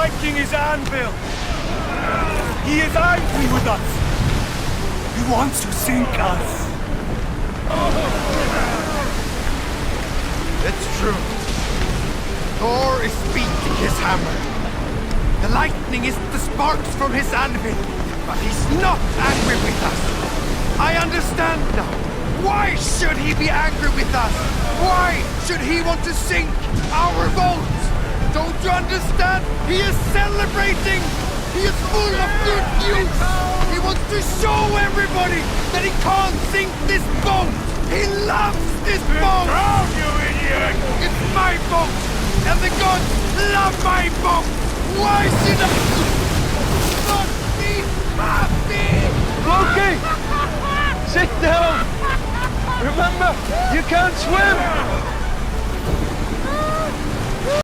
Viking is Anvil. He is angry with us. He wants to sink us. It's true. Thor is beating his hammer. The lightning is the sparks from his anvil, but he's not angry with us. I understand now. Why should he be angry with us? Why should he want to sink our boat? Don't you understand? He is celebrating! He is full of good news! He wants to show everybody that he can't sink this boat! He loves this boat! Drown, you idiot! It's my boat! And the gods love my boat! Why should I not be happy? Loki! Sit down! Remember, you can't swim!